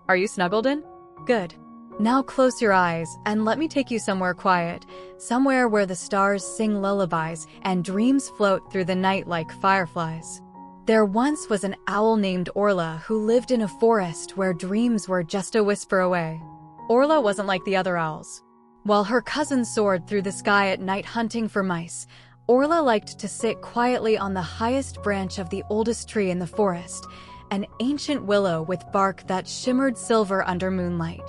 Are you snuggled in? Good. Now close your eyes and let me take you somewhere quiet, somewhere where the stars sing lullabies and dreams float through the night like fireflies. There once was an owl named Orla who lived in a forest where dreams were just a whisper away. Orla wasn't like the other owls. While her cousins soared through the sky at night hunting for mice, Orla liked to sit quietly on the highest branch of the oldest tree in the forest, an ancient willow with bark that shimmered silver under moonlight.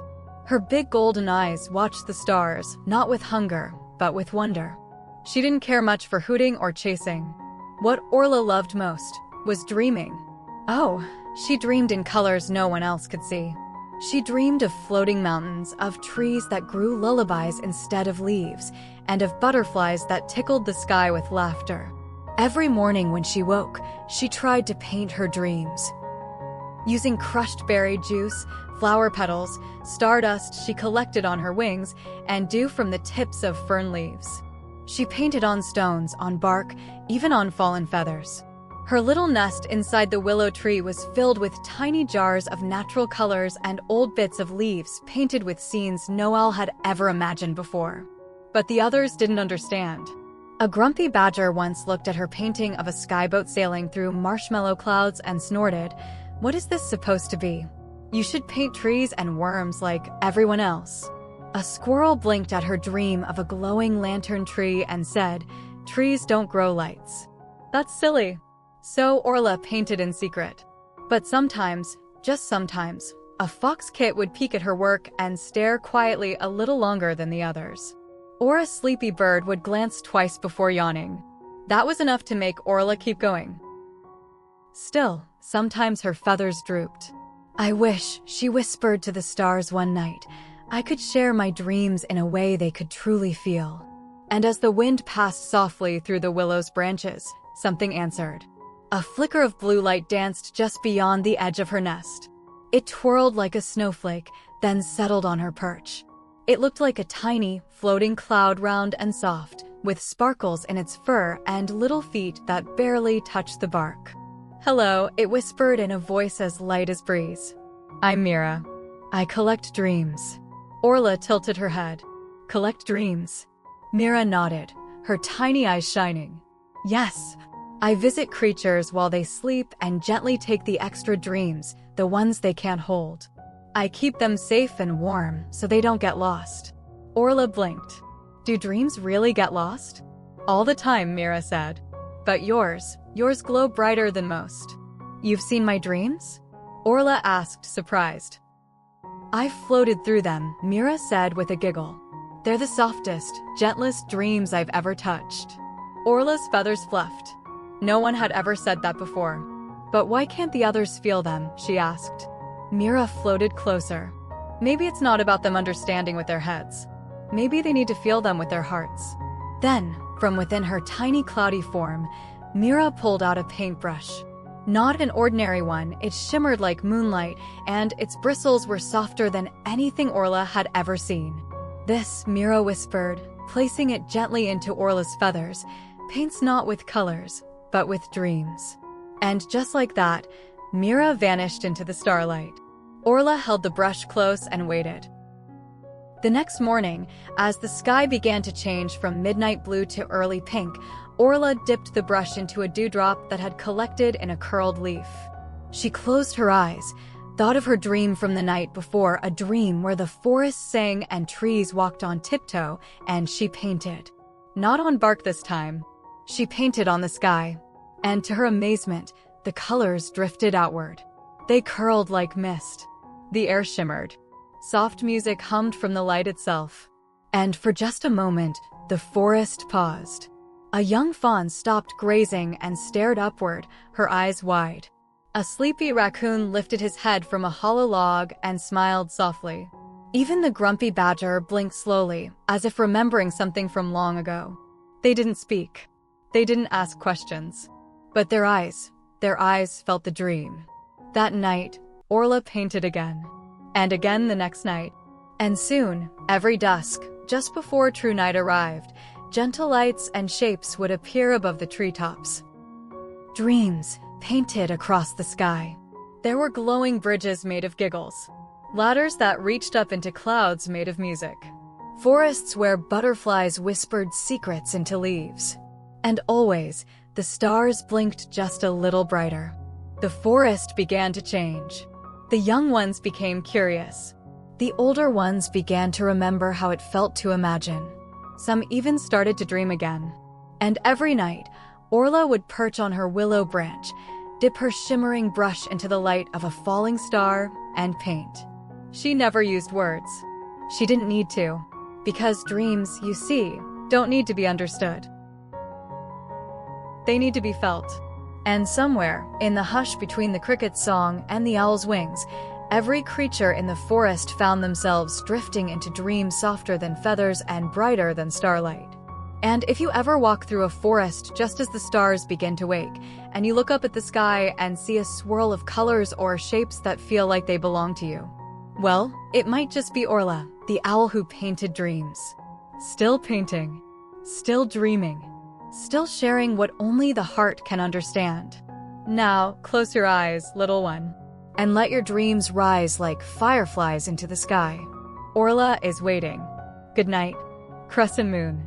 Her big golden eyes watched the stars, not with hunger, but with wonder. She didn't care much for hooting or chasing. What Orla loved most was dreaming. Oh, she dreamed in colors no one else could see. She dreamed of floating mountains, of trees that grew lullabies instead of leaves, and of butterflies that tickled the sky with laughter. Every morning when she woke, she tried to paint her dreams. Using crushed berry juice, flower petals, stardust she collected on her wings, and dew from the tips of fern leaves. She painted on stones, on bark, even on fallen feathers. Her little nest inside the willow tree was filled with tiny jars of natural colors and old bits of leaves painted with scenes no owl had ever imagined before. But the others didn't understand. A grumpy badger once looked at her painting of a skyboat sailing through marshmallow clouds and snorted, "What is this supposed to be? You should paint trees and worms like everyone else." A squirrel blinked at her dream of a glowing lantern tree and said, "Trees don't grow lights." That's silly. So Orla painted in secret. But sometimes, just sometimes, a fox kit would peek at her work and stare quietly a little longer than the others. Or a sleepy bird would glance twice before yawning. That was enough to make Orla keep going. Still, sometimes her feathers drooped. "I wish," she whispered to the stars one night, "I could share my dreams in a way they could truly feel." And as the wind passed softly through the willow's branches, something answered. A flicker of blue light danced just beyond the edge of her nest. It twirled like a snowflake, then settled on her perch. It looked like a tiny, floating cloud, round and soft, with sparkles in its fur and little feet that barely touched the bark. "Hello," it whispered in a voice as light as breeze. "I'm Mira. I collect dreams." Orla tilted her head. "Collect dreams?" Mira nodded, her tiny eyes shining. "Yes. I visit creatures while they sleep and gently take the extra dreams, the ones they can't hold. I keep them safe and warm so they don't get lost." Orla blinked. "Do dreams really get lost?" "All the time," Mira said. "But yours glow brighter than most." "You've seen my dreams?" Orla asked, surprised. "I've floated through them," Mira said with a giggle. "They're the softest, gentlest dreams I've ever touched." Orla's feathers fluffed. No one had ever said that before. "But why can't the others feel them?" she asked. Mira floated closer. "Maybe it's not about them understanding with their heads. Maybe they need to feel them with their hearts." Then, from within her tiny cloudy form, Mira pulled out a paintbrush. Not an ordinary one, it shimmered like moonlight, and its bristles were softer than anything Orla had ever seen. "This," Mira whispered, placing it gently into Orla's feathers, "paints not with colors, but with dreams." And just like that, Mira vanished into the starlight. Orla held the brush close and waited. The next morning, as the sky began to change from midnight blue to early pink, Orla dipped the brush into a dewdrop that had collected in a curled leaf. She closed her eyes, thought of her dream from the night before, a dream where the forest sang and trees walked on tiptoe, and she painted. Not on bark this time. She painted on the sky. And to her amazement, the colors drifted outward. They curled like mist. The air shimmered. Soft music hummed from the light itself. And for just a moment, the forest paused. A young fawn stopped grazing and stared upward, her eyes wide. A sleepy raccoon lifted his head from a hollow log and smiled softly. Even the grumpy badger blinked slowly, as if remembering something from long ago. They didn't speak. They didn't ask questions. But their eyes felt the dream. That night, Orla painted again. And again the next night. And soon, every dusk, just before true night arrived, gentle lights and shapes would appear above the treetops. Dreams painted across the sky. There were glowing bridges made of giggles. Ladders that reached up into clouds made of music. Forests where butterflies whispered secrets into leaves. And always, the stars blinked just a little brighter. The forest began to change. The young ones became curious. The older ones began to remember how it felt to imagine. Some even started to dream again. And every night, Orla would perch on her willow branch, dip her shimmering brush into the light of a falling star, and paint. She never used words. She didn't need to, because dreams, you see, don't need to be understood. They need to be felt. And somewhere, in the hush between the cricket's song and the owl's wings, every creature in the forest found themselves drifting into dreams softer than feathers and brighter than starlight. And if you ever walk through a forest just as the stars begin to wake, and you look up at the sky and see a swirl of colors or shapes that feel like they belong to you, well, it might just be Orla, the owl who painted dreams. Still painting, still dreaming, still sharing what only the heart can understand. Now, close your eyes, little one, and let your dreams rise like fireflies into the sky. Orla is waiting. Good night, Crescent Moon.